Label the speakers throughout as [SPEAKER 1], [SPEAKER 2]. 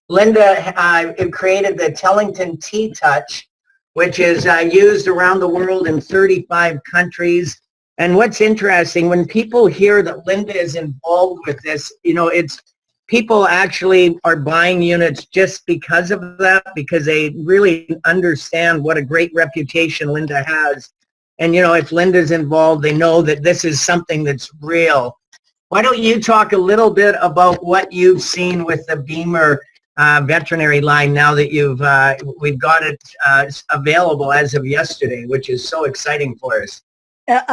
[SPEAKER 1] Linda created the Tellington T-Touch, which is used around the world in 35 countries. And what's interesting, when people hear that Linda is involved with this, it's people actually are buying units just because of that, because they really understand what a great reputation Linda has. And, if Linda's involved, they know that this is something that's real. Why don't you talk a little bit about what you've seen with the Bemer veterinary line now that we've got it available as of yesterday, which is so exciting for us.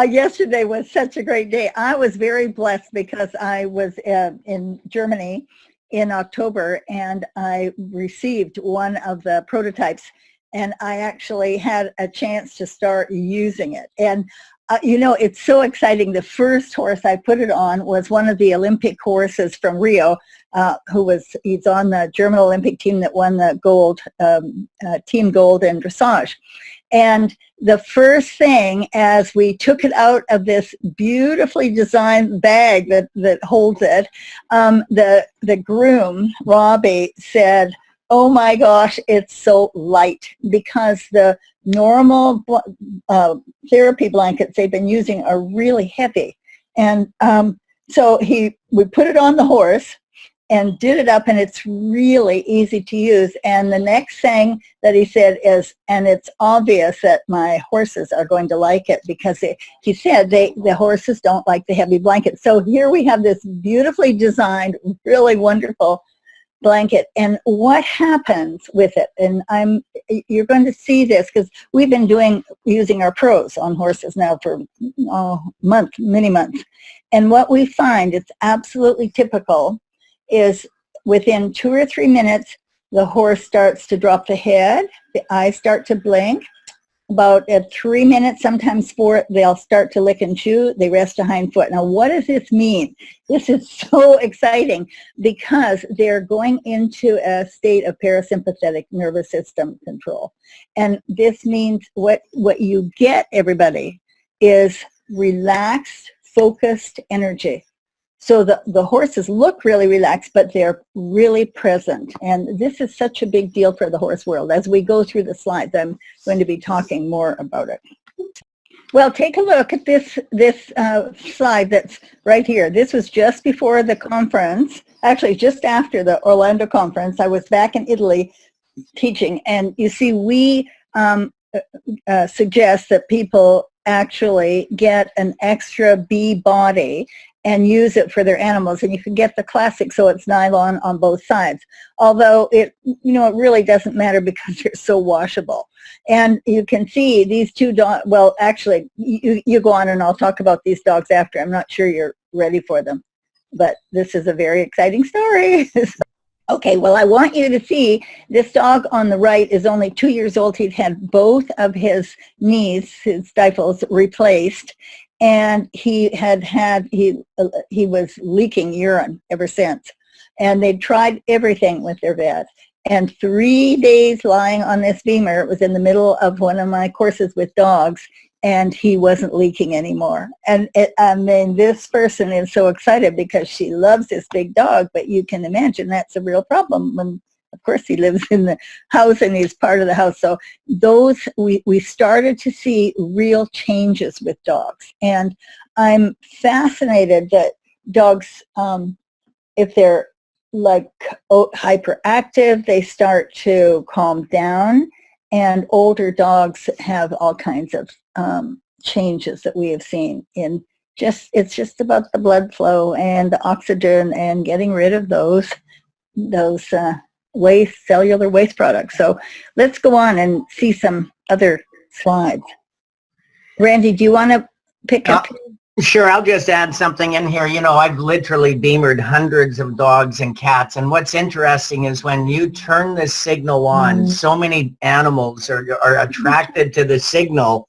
[SPEAKER 2] Yesterday was such a great day. I was very blessed because I was in Germany in October and I received one of the prototypes and I actually had a chance to start using it. And it's so exciting. The first horse I put it on was one of the Olympic horses from Rio, he's on the German Olympic team that won the gold, team gold in dressage. And the first thing, as we took it out of this beautifully designed bag that holds it, the groom, Robbie, said, "Oh my gosh, it's so light," because the normal therapy blankets they've been using are really heavy. And so we put it on the horse and did it up, and it's really easy to use. And the next thing that he said is, and it's obvious that my horses are going to like it, because he said the horses don't like the heavy blanket. So here we have this beautifully designed, really wonderful blanket. And what happens with it, and you're going to see this because we've been using our pros on horses now for many months. And what we find, it's absolutely typical, is within 2 or 3 minutes, the horse starts to drop the head, the eyes start to blink. About at 3 minutes, sometimes 4, they'll start to lick and chew. They rest a hind foot. Now, what does this mean? This is so exciting because they're going into a state of parasympathetic nervous system control. And this means what you get, everybody, is relaxed, focused energy. So the horses look really relaxed, but they're really present. And this is such a big deal for the horse world. As we go through the slides, I'm going to be talking more about it. Well, take a look at this slide that's right here. This was just before the conference, actually just after the Orlando conference. I was back in Italy teaching. And you see, we suggest that people actually get an extra bee body and use it for their animals. And you can get the classic, so it's nylon on both sides. Although it really doesn't matter because they're so washable. And you can see these two dogs, well, actually, you go on and I'll talk about these dogs after. I'm not sure you're ready for them, but this is a very exciting story. Okay, well, I want you to see this dog on the right is only 2 years old. He'd had both of his knees, his stifles, replaced. And he was leaking urine ever since. And they tried everything with their vet. And 3 days lying on this Bemer, it was in the middle of one of my courses with dogs, and he wasn't leaking anymore. And this person is so excited because she loves this big dog, but you can imagine that's a real problem when, of course, he lives in the house and he's part of the house. So we started to see real changes with dogs. And I'm fascinated that dogs, if they're like hyperactive, they start to calm down. And older dogs have all kinds of changes that we have seen in it's just about the blood flow and the oxygen and getting rid of those cellular waste products. So let's go on and see some other slides. Randy, do you want to pick up?
[SPEAKER 1] Sure, I'll just add something in here. I've literally Bemered hundreds of dogs and cats. And what's interesting is when you turn the signal on, so many animals are attracted to the signal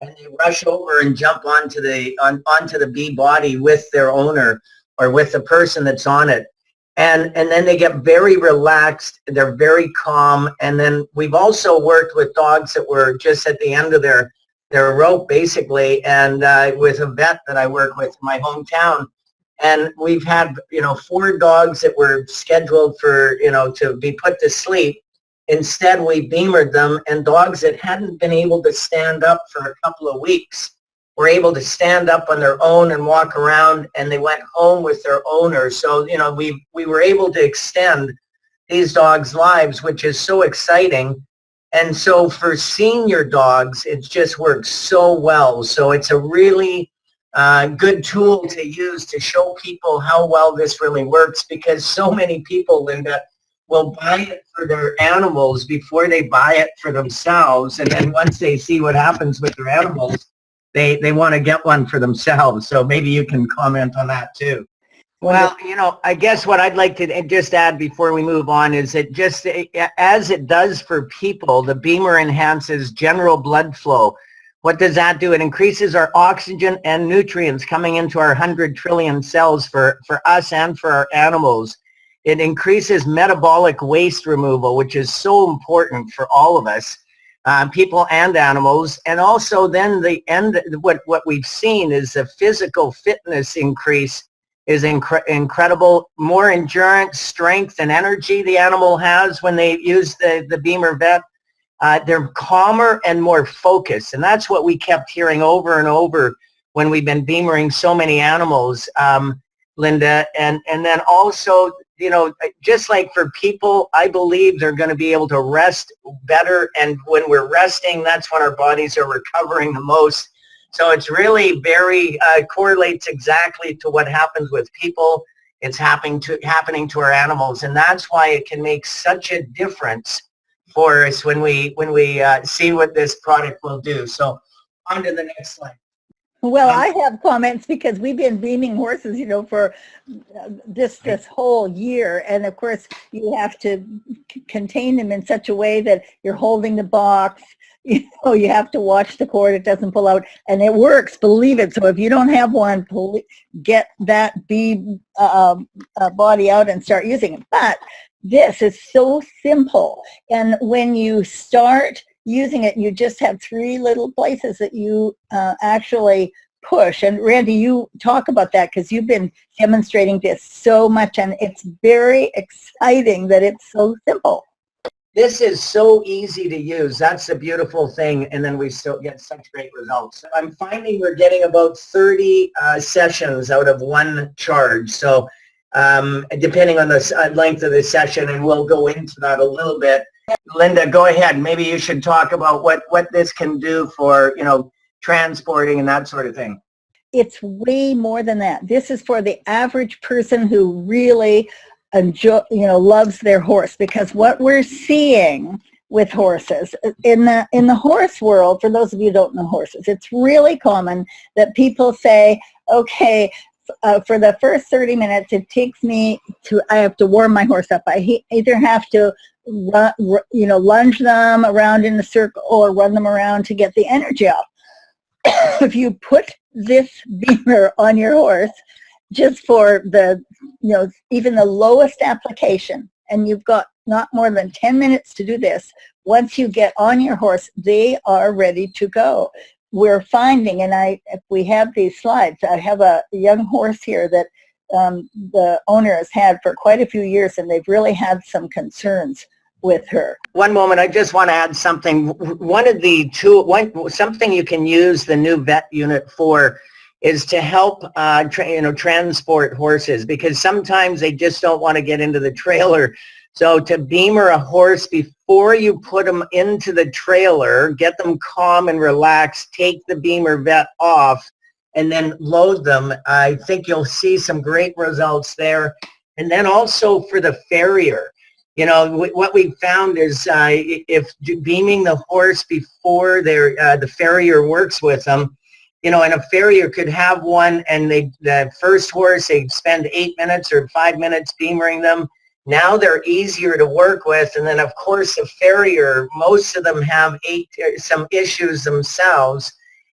[SPEAKER 1] and they rush over and jump onto the bee body with their owner or with the person that's on it. And then they get very relaxed, they're very calm. And then we've also worked with dogs that were just at the end of their rope, basically, and with a vet that I work with in my hometown. And we've had, 4 dogs that were scheduled for, to be put to sleep. Instead, we beamered them, and dogs that hadn't been able to stand up for a couple of weeks were able to stand up on their own and walk around, and they went home with their owner. So, we were able to extend these dogs' lives, which is so exciting. And so for senior dogs, it just works so well. So it's a really good tool to use to show people how well this really works, because so many people, Linda, will buy it for their animals before they buy it for themselves. And then once they see what happens with their animals, they want to get one for themselves. So maybe you can comment on that too. Well, I guess what I'd like to just add before we move on is that just as it does for people, the Bemer enhances general blood flow. What does that do? It increases our oxygen and nutrients coming into our 100 trillion cells for us and for our animals. It increases metabolic waste removal, which is so important for all of us, people and animals. And also then what we've seen is the physical fitness increase is incredible. More endurance, strength, and energy the animal has when they use the Bemer vet. They're calmer and more focused. And that's what we kept hearing over and over when we've been beamering so many animals, Linda. And then also, just like for people, I believe they're going to be able to rest better. And when we're resting, that's when our bodies are recovering the most. So it's really very correlates exactly to what happens with people. It's happening to our animals, and that's why it can make such a difference for us when we see what this product will do. So on to the next slide.
[SPEAKER 2] Well, I have comments because we've been beaming horses, for this whole year. And of course, you have to contain them in such a way that you're holding the box. You have to watch the cord, it doesn't pull out, and it works, believe it. So if you don't have one, get that body out and start using it. But this is so simple. And when you start using it, you just have 3 little places that you actually push. And Randy, you talk about that because you've been demonstrating this so much, and it's very exciting that it's so simple.
[SPEAKER 1] This is so easy to use. That's the beautiful thing. And then we still get such great results. I'm finding we're getting about 30 sessions out of one charge. So depending on the length of the session, and we'll go into that a little bit. Linda, go ahead. Maybe you should talk about what this can do for, transporting and that sort of thing.
[SPEAKER 2] It's way more than that. This is for the average person who really loves their horse, because what we're seeing with horses in the horse world, for those of you who don't know horses, it's really common that people say, okay, for the first 30 minutes, I have to warm my horse up. I either have to lunge them around in a circle or run them around to get the energy up. If you put this Bemer on your horse, just for the, even the lowest application, and you've got not more than 10 minutes to do this, once you get on your horse, they are ready to go. We're finding, and if we have these slides, I have a young horse here that the owner has had for quite a few years, and they've really had some concerns with her.
[SPEAKER 1] One moment, I just want to add something. Something you can use the new vet unit for is to help transport horses, because sometimes they just don't want to get into the trailer. So to Bemer a horse before you put them into the trailer, get them calm and relaxed, take the Bemer vet off, and then load them. I think you'll see some great results there. And then also for the farrier, what we found is if beaming the horse before the farrier works with them, and a farrier could have one, and the first horse, they spend 8 minutes or 5 minutes beamering them. Now they're easier to work with. And then, of course, the farrier, most of them have some issues themselves,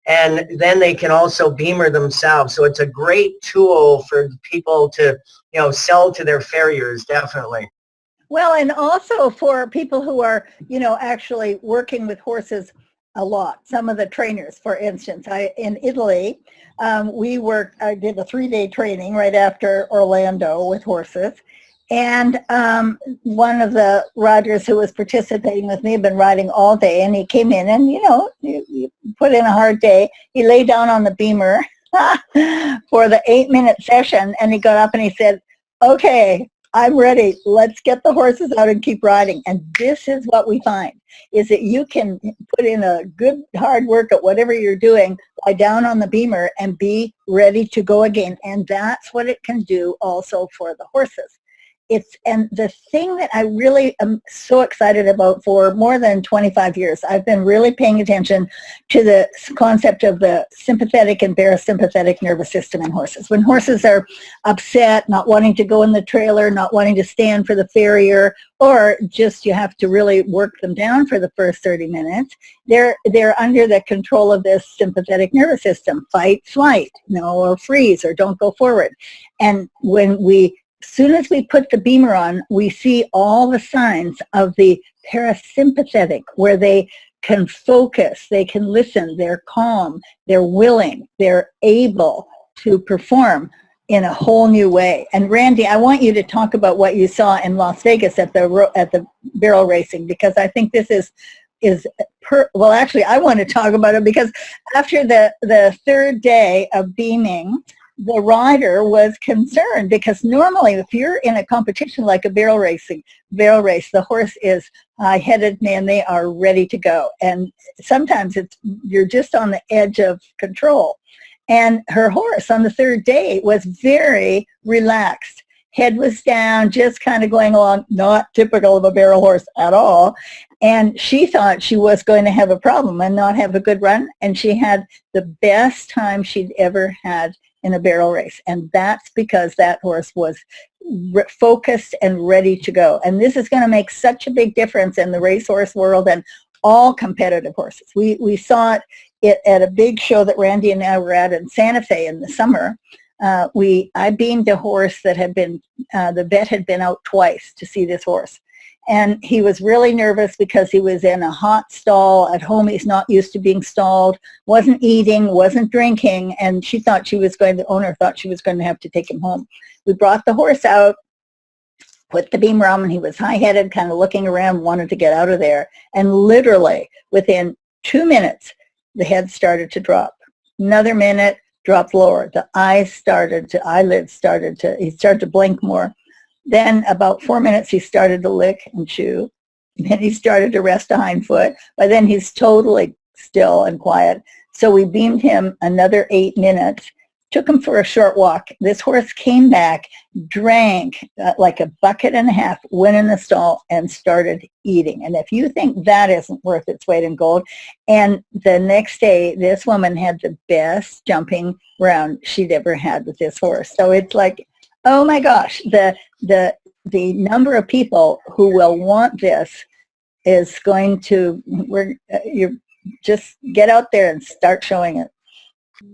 [SPEAKER 1] and then they can also Bemer themselves. So it's a great tool for people to, sell to their farriers, definitely.
[SPEAKER 2] Well, and also for people who are, actually working with horses a lot. Some of the trainers, for instance, in Italy, I did a 3-day training right after Orlando with horses. And one of the riders who was participating with me had been riding all day, and he came in and, you put in a hard day. He lay down on the Bemer for the 8-minute session, and he got up and he said, okay, I'm ready. Let's get the horses out and keep riding. And this is what we find, is that you can put in a good hard work at whatever you're doing, lie down on the Bemer and be ready to go again. And that's what it can do also for the horses. And the thing that I really am so excited about for more than 25 years, I've been really paying attention to the concept of the sympathetic and parasympathetic nervous system in horses. When horses are upset, not wanting to go in the trailer, not wanting to stand for the farrier, or just you have to really work them down for the first 30 minutes, they're under the control of this sympathetic nervous system, fight, flight, or freeze, or don't go forward. And as soon as we put the Bemer on, we see all the signs of the parasympathetic, where they can focus, they can listen, they're calm, they're willing, they're able to perform in a whole new way. And Randy, I want you to talk about what you saw in Las Vegas at the barrel racing, because I think this well, actually, I want to talk about it because after the third day of beaming, the rider was concerned, because normally if you're in a competition like a barrel race, the horse is high-headed, man, they are ready to go. And sometimes you're just on the edge of control. And her horse on the third day was very relaxed. Head was down, just kind of going along, not typical of a barrel horse at all. And she thought she was going to have a problem and not have a good run. And she had the best time she'd ever had in a barrel race. And that's because that horse was focused and ready to go. And this is going to make such a big difference in the racehorse world and all competitive horses. We saw it at a big show that Randy and I were at in Santa Fe in the summer. I beamed a horse that had been, the vet had been out twice to see this horse. And he was really nervous because he was in a hot stall at home. He's not used to being stalled, wasn't eating, wasn't drinking, and the owner thought she was going to have to take him home. We brought the horse out, put the Bemer on, and he was high-headed, kind of looking around, wanted to get out of there. And literally within 2 minutes, the head started to drop. Another minute, dropped lower. The eyelids started to, he started to blink more. Then about 4 minutes, he started to lick and chew. Then he started to rest a hind foot. By then, he's totally still and quiet. So we beamed him another 8 minutes, took him for a short walk. This horse came back, drank like a bucket and a half, went in the stall, and started eating. And if you think that isn't worth its weight in gold, and the next day, this woman had the best jumping round she'd ever had with this horse. So it's like, oh my gosh, the number of people who will want this is going to, you just get out there and start showing it.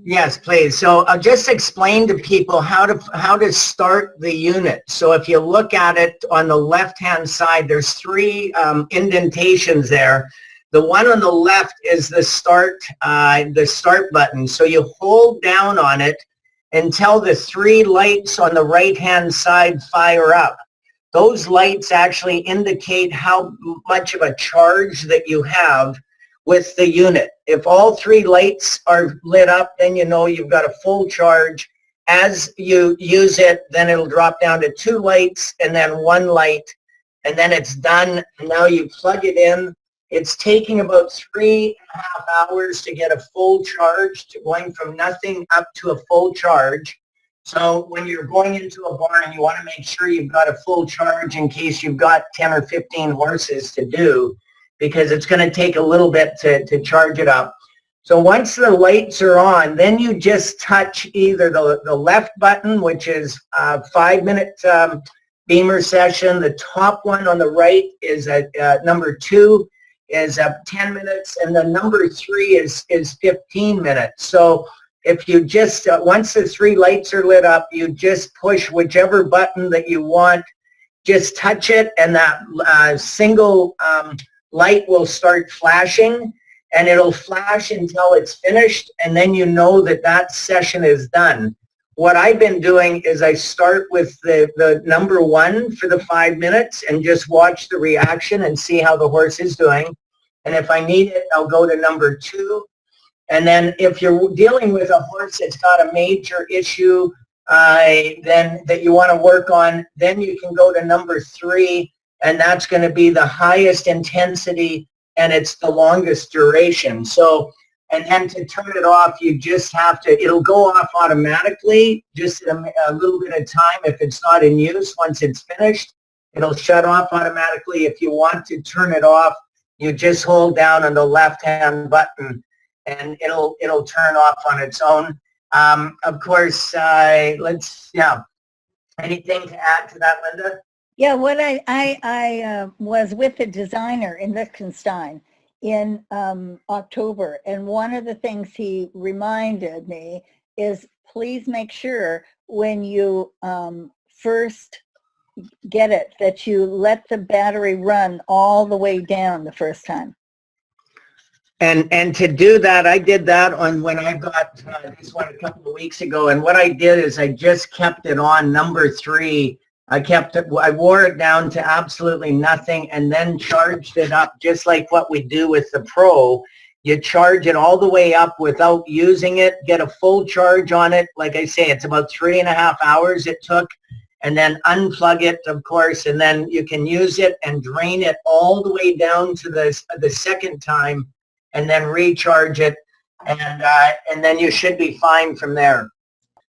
[SPEAKER 1] Yes, please. So I'll just explain to people how to start the unit. So if you look at it on the left-hand side, there's 3 indentations there. The one on the left is the start button. So you hold down on it until the 3 lights on the right-hand side fire up. Those lights actually indicate how much of a charge that you have with the unit. If all 3 lights are lit up, then you know you've got a full charge. As you use it, then it'll drop down to 2 lights and then 1 light, and then it's done. Now you plug it in. It's taking about 3.5 hours to get a full charge, to going from nothing up to a full charge. So when you're going into a barn, you want to make sure you've got a full charge in case you've got 10 or 15 horses to do, because it's going to take a little bit to charge it up. So once the lights are on, then you just touch either the left button, which is a 5-minute Bemer session. The top one on the right is number 2. Is 10 minutes, and the number 3 is 15 minutes. So if you just, once the 3 lights are lit up, you just push whichever button that you want, just touch it, and that single light will start flashing, and it'll flash until it's finished, and then you know that that session is done. What I've been doing is I start with the number one for the 5 minutes and just watch the reaction and see how the horse is doing. And if I need it, I'll go to number two. And then if you're dealing with a horse that's got a major issue then that you want to work on, then you can go to number three, and that's going to be the highest intensity and it's the longest duration. So, and then to turn it off, you just have to, it'll go off automatically, just a little bit of time if it's not in use. Once it's finished, it'll shut off automatically. If you want to turn it off, you just hold down on the left-hand button and it'll turn off on its own. Of course, anything to add to that, Linda?
[SPEAKER 2] Yeah, what I was with a designer in Liechtenstein in October, and one of the things he reminded me is please make sure when you first get it that you let the battery run all the way down the first time.
[SPEAKER 1] And to do that, I did that on when I got this one a couple of weeks ago. And what I did is I just kept it on number three. I wore it down to absolutely nothing and then charged it up just like what we do with the Pro. You charge it all the way up without using it, get a full charge on it. Like I say, it's about 3.5 hours it took. And then unplug it, of course, and then you can use it and drain it all the way down to the second time, and then recharge it, and then you should be fine from there.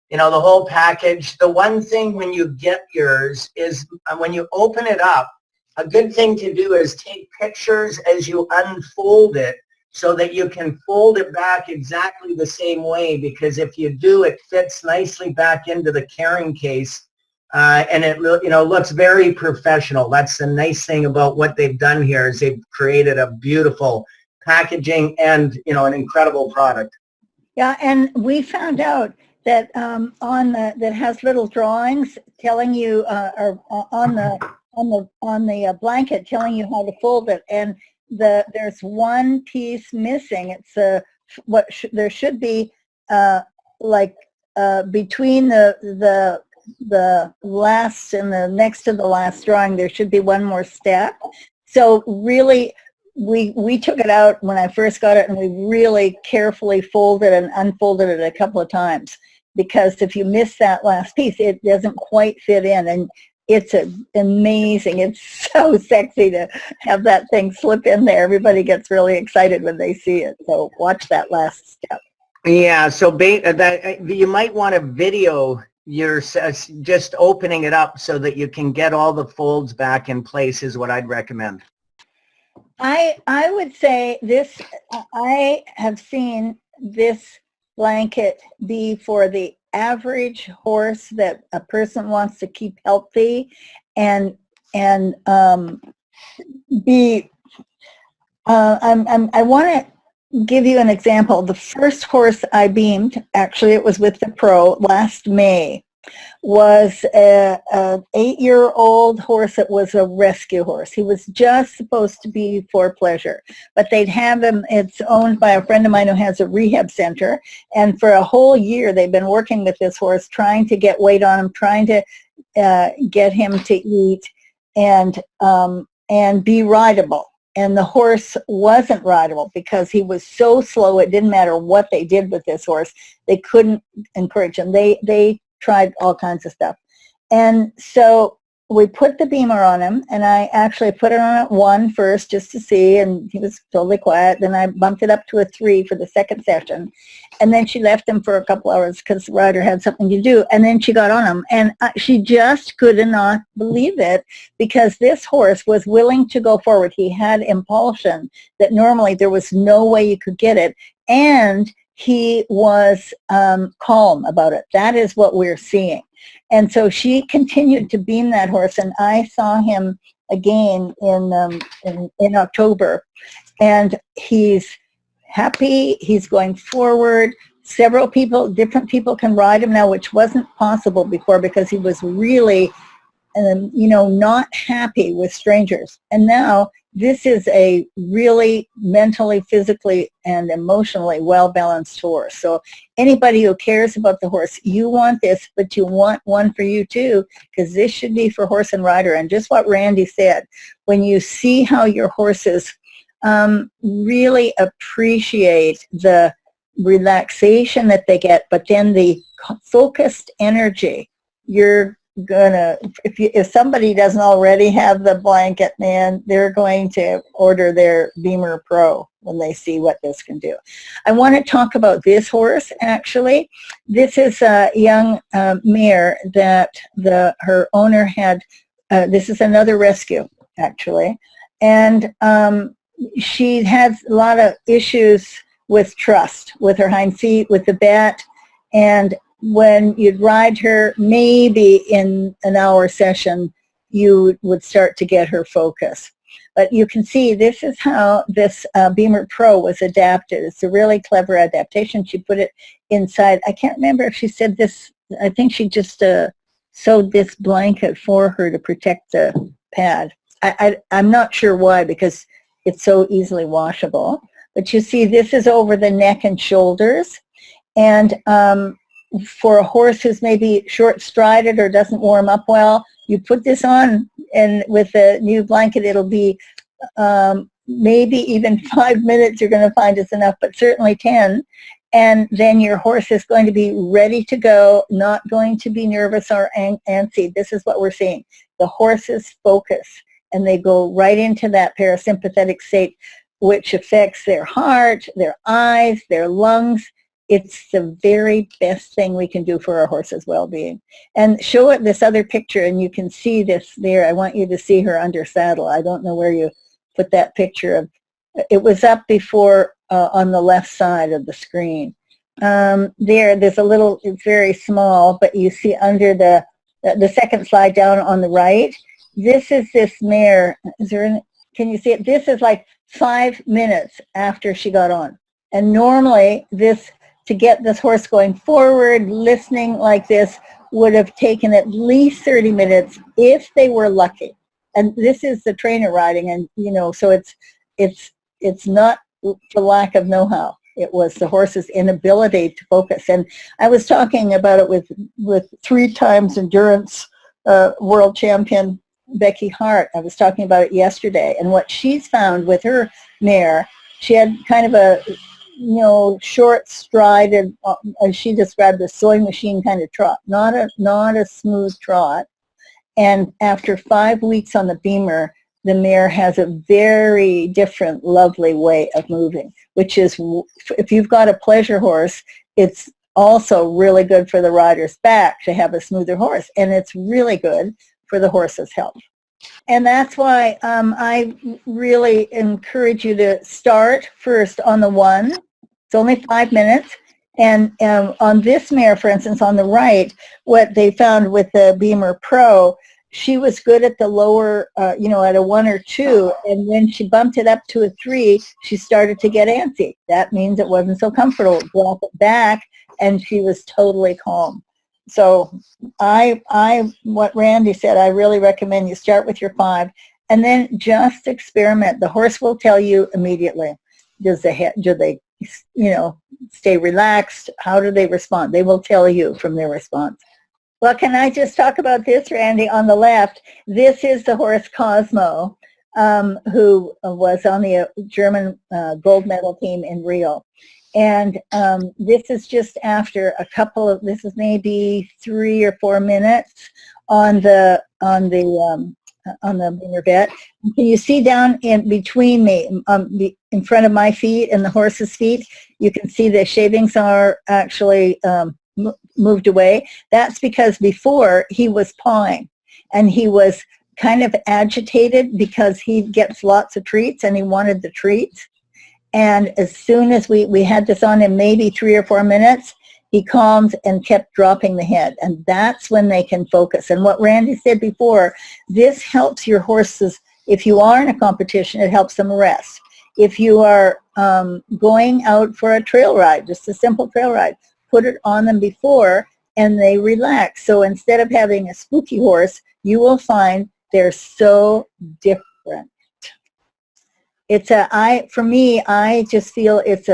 [SPEAKER 1] You know, the whole package. The one thing when you get yours is when you open it up, a good thing to do is take pictures as you unfold it so that you can fold it back exactly the same way, because if you do, it fits nicely back into the carrying case. And it looks very professional. That's the nice thing about what they've done here is they've created a beautiful packaging and an incredible product.
[SPEAKER 2] Yeah, and we found out that that has little drawings telling you, or on the blanket telling you how to fold it, and there's one piece missing. It's there should be between the last and the next to the last drawing, there should be one more step. So really, we took it out when I first got it, and we really carefully folded and unfolded it a couple of times, because if you miss that last piece, it doesn't quite fit in. And it's amazing. It's so sexy to have that thing slip in there. Everybody gets really excited when they see it. So watch that last step.
[SPEAKER 1] Yeah, so you might want to video you're just opening it up so that you can get all the folds back in place is what I'd recommend.
[SPEAKER 2] I would say this, I have seen this blanket be for the average horse that a person wants to keep healthy and be, I want to give you an example. The first horse I beamed, actually it was with the Pro last May, was an 8-year-old horse that was a rescue horse. He was just supposed to be for pleasure, but they'd have him, it's owned by a friend of mine who has a rehab center, and for a whole year they've been working with this horse, trying to get weight on him, trying to get him to eat and be rideable. And the horse wasn't rideable because he was so slow. It didn't matter what they did with this horse. They couldn't encourage him. They tried all kinds of stuff. And so we put the Bemer on him, and I actually put it on at 1 first just to see, and he was totally quiet. Then I bumped it up to a 3 for the second session. And then she left him for a couple hours because the rider had something to do. And then she got on him, and she just could not believe it, because this horse was willing to go forward. He had impulsion that normally there was no way you could get it. And he was calm about it. That is what we're seeing. And so she continued to beam that horse, and I saw him again in October, and he's happy. He's going forward. Several people, different people can ride him now, which wasn't possible before because he was really, not happy with strangers. And now this is a really mentally, physically, and emotionally well-balanced horse. So anybody who cares about the horse, you want this, but you want one for you too, because this should be for horse and rider. And just what Randy said, when you see how your horses really appreciate the relaxation that they get, but then the focused energy, you're gonna, if somebody doesn't already have the blanket, man, they're going to order their Bemer Pro when they see what this can do. I want to talk about this horse. Actually, this is a young mare that her owner had. This is another rescue, actually, and she has a lot of issues with trust, with her hind feet, with the bet, and when you'd ride her, maybe in an hour session, you would start to get her focus. But you can see this is how this Bemer Pro was adapted. It's a really clever adaptation. She put it inside. I can't remember if she said this. I think she just sewed this blanket for her to protect the pad. I'm not sure why, because it's so easily washable. But you see, this is over the neck and shoulders. And for a horse who's maybe short-strided or doesn't warm up well, you put this on, and with a new blanket, it'll be maybe even 5 minutes you're going to find is enough, but certainly 10. And then your horse is going to be ready to go, not going to be nervous or antsy. This is what we're seeing. The horses focus, and they go right into that parasympathetic state, which affects their heart, their eyes, their lungs. It's the very best thing we can do for our horse's well-being. And show it this other picture, and you can see this there. I want you to see her under saddle. I don't know where you put that picture of. It was up before on the left side of the screen. There's a little, it's very small, but you see under the second slide down on the right, this is this mare. Can you see it? This is like 5 minutes after she got on. And normally to get this horse going forward, listening like this, would have taken at least 30 minutes if they were lucky. And this is the trainer riding, and so it's not for lack of know-how. It was the horse's inability to focus. And I was talking about it with 3 times endurance world champion Becky Hart. I was talking about it yesterday, and what she's found with her mare, she had kind of a short strided, as she described, a sewing machine kind of trot, not a smooth trot. And after 5 weeks on the Bemer, the mare has a very different, lovely way of moving, which is, if you've got a pleasure horse, it's also really good for the rider's back to have a smoother horse, and it's really good for the horse's health. And that's why I really encourage you to start first on the 1. It's only 5 minutes. And on this mare, for instance, on the right, what they found with the Bemer Pro, she was good at the lower, at a 1 or 2. And when she bumped it up to a 3, she started to get antsy. That means it wasn't so comfortable. Drop it back, and she was totally calm. So what Randy said, I really recommend you start with your 5, and then just experiment. The horse will tell you immediately. Do they stay relaxed? How do they respond? They will tell you from their response. Well, can I just talk about this, Randy? On the left, this is the horse Cosmo, who was on the German gold medal team in Rio. And this is just after this is maybe 3 or 4 minutes on the Bemer vet. Can you see down in between me, in front of my feet and the horse's feet? You can see the shavings are actually moved away. That's because before he was pawing, and he was kind of agitated because he gets lots of treats and he wanted the treats. And as soon as we had this on in maybe 3 or 4 minutes, he calmed and kept dropping the head. And that's when they can focus. And what Randy said before, this helps your horses. If you are in a competition, it helps them rest. If you are going out for a trail ride, just a simple trail ride, put it on them before and they relax. So instead of having a spooky horse, you will find they're so different. for me, I just feel it's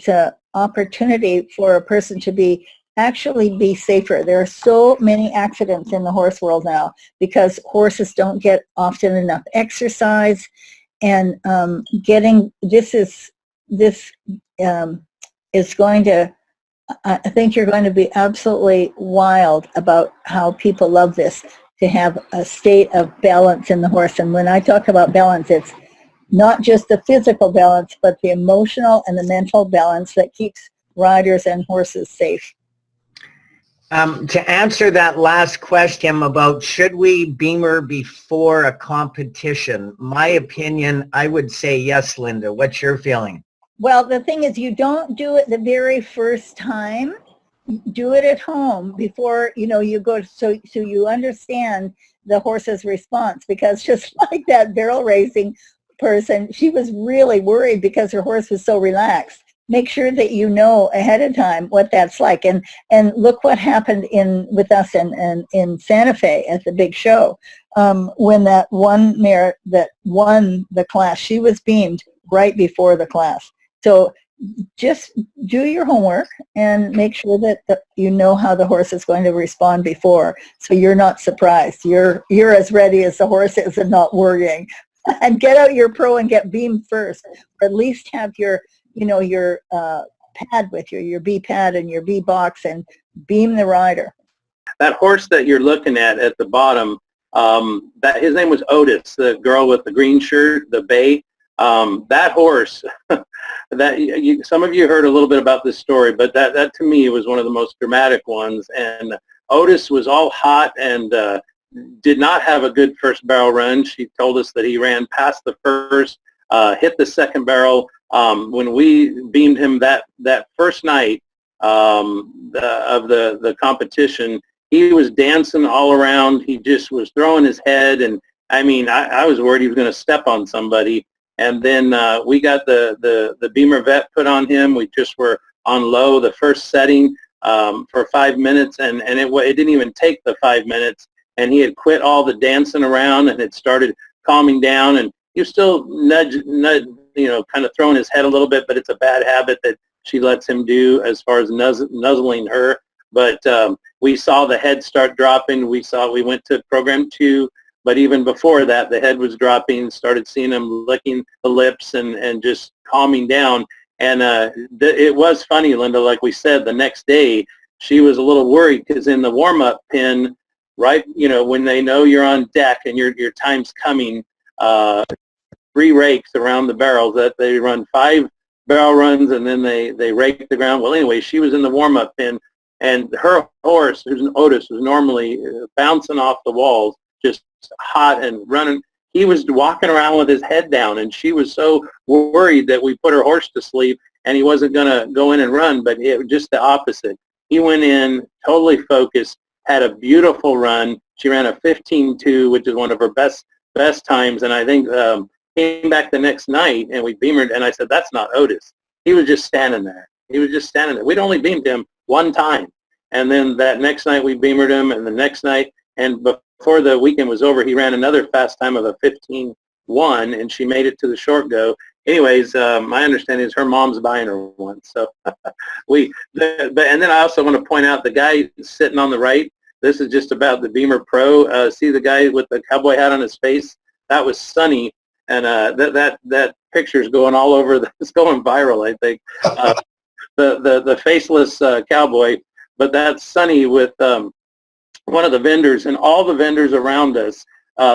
[SPEAKER 2] a opportunity for a person to actually be safer. There are so many accidents in the horse world now because horses don't get often enough exercise, and this is going to, I think you're going to be absolutely wild about how people love this, to have a state of balance in the horse. And when I talk about balance, it's not just the physical balance, but the emotional and the mental balance that keeps riders and horses safe.
[SPEAKER 1] To answer that last question about should we Bemer before a competition, my opinion, I would say yes, Linda. What's your feeling?
[SPEAKER 2] Well, the thing is, you don't do it the very first time. Do it at home before, you go, so you understand the horse's response, because just like that barrel racing person, she was really worried because her horse was so relaxed. Make sure that you know ahead of time what that's like. And look what happened with us in Santa Fe at the big show. When that one mare that won the class, she was beamed right before the class. So just do your homework and make sure that you know how the horse is going to respond before, so you're not surprised. You're as ready as the horse is and not worrying. And get out your pro and get beamed first, or at least have your pad with you, your B pad and your B box, and beam the rider.
[SPEAKER 3] That horse that you're looking at the bottom, that his name was Otis, the girl with the green shirt, the bay. That horse, some of you heard a little bit about this story, but that to me was one of the most dramatic ones. And Otis was all hot and did not have a good first barrel run. She told us that he ran past the first, hit the second barrel. When we beamed him that first night of the competition, he was dancing all around. He just was throwing his head, and I mean, I was worried he was going to step on somebody. And then we got the Bemer vet put on him. We just were on low the first setting for 5 minutes, and it didn't even take the 5 minutes, and he had quit all the dancing around and had started calming down, and he was still nudge, kind of throwing his head a little bit, but it's a bad habit that she lets him do as far as nuzzling her. But we saw the head start dropping. We went to program 2. But even before that, the head was dropping, started seeing him licking the lips and just calming down. And it was funny, Linda, like we said, the next day, she was a little worried because in the warm-up pen, right, when they know you're on deck and your time's coming, 3 rakes around the barrels, that they run 5 barrel runs and then they rake the ground. Well, anyway, she was in the warm-up pen, and her horse, who's an Otis, was normally bouncing off the walls, just hot and running. He was walking around with his head down, and she was so worried that we put her horse to sleep and he wasn't going to go in and run, but it was just the opposite. He went in totally focused, had a beautiful run. She ran a 15.2, which is one of her best times, and I think came back the next night and we beamed, and I said, that's not Otis. He was just standing there. We'd only beamed him one time, and then that next night we beamed him, and the next night, and before the weekend was over, he ran another fast time of a 15.1, and she made it to the short go. Anyways, my understanding is her mom's buying her one. So and then I also want to point out the guy sitting on the right. This is just about the Bemer Pro. See the guy with the cowboy hat on his face? That was Sonny, and that picture's going all over. It's going viral, I think. The faceless cowboy, but that's Sonny with one of the vendors, and all the vendors around us.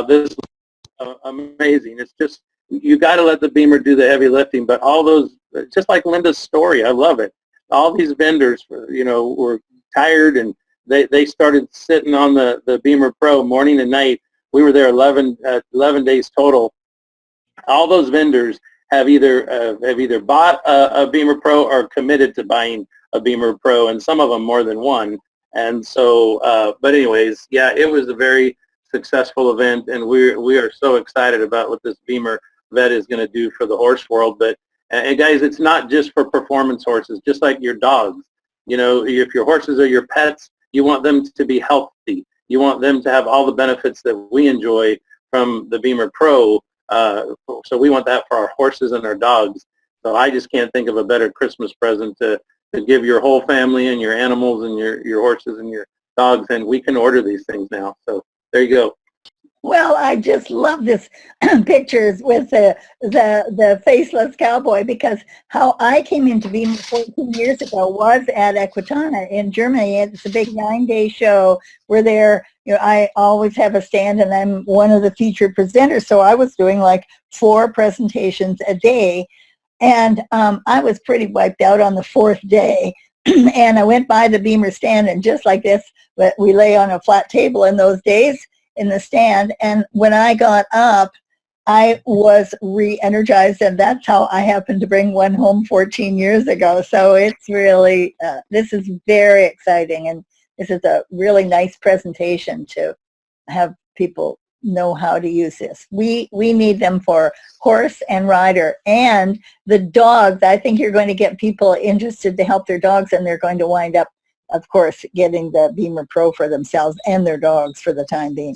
[SPEAKER 3] This is amazing. It's just, you got to let the Bemer do the heavy lifting, but all those, just like Linda's story, I love it. All these vendors, were tired, and they started sitting on the Bemer Pro morning and night. We were there 11 days total. All those vendors have either bought a Bemer Pro or committed to buying a Bemer Pro, and some of them more than one. And so, but anyways, yeah, it was a very successful event, and we are so excited about what this Bemer vet is going to do for the horse world. But and guys, it's not just for performance horses, just like your dogs. If your horses are your pets, you want them to be healthy. You want them to have all the benefits that we enjoy from the Bemer Pro. So we want that for our horses and our dogs. So I just can't think of a better Christmas present to give your whole family and your animals and your horses and your dogs. And we can order these things now. So there you go.
[SPEAKER 2] Well, I just love this pictures with the faceless cowboy, because how I came into Bemer 14 years ago was at Equitana in Germany. It's a big 9-day show. We're there. You know, I always have a stand, and I'm one of the featured presenters. So I was doing like 4 presentations a day, and I was pretty wiped out on the 4th day. And I went by the Bemer stand, and just like this, but we lay on a flat table in those days in the stand, and when I got up, I was re-energized, and that's how I happened to bring one home 14 years ago. So it's really, this is very exciting, and this is a really nice presentation to have people know how to use this. We need them for horse and rider, and the dogs. I think you're going to get people interested to help their dogs, and they're going to wind up, of course, getting the Bemer Pro for themselves and their dogs for the time being.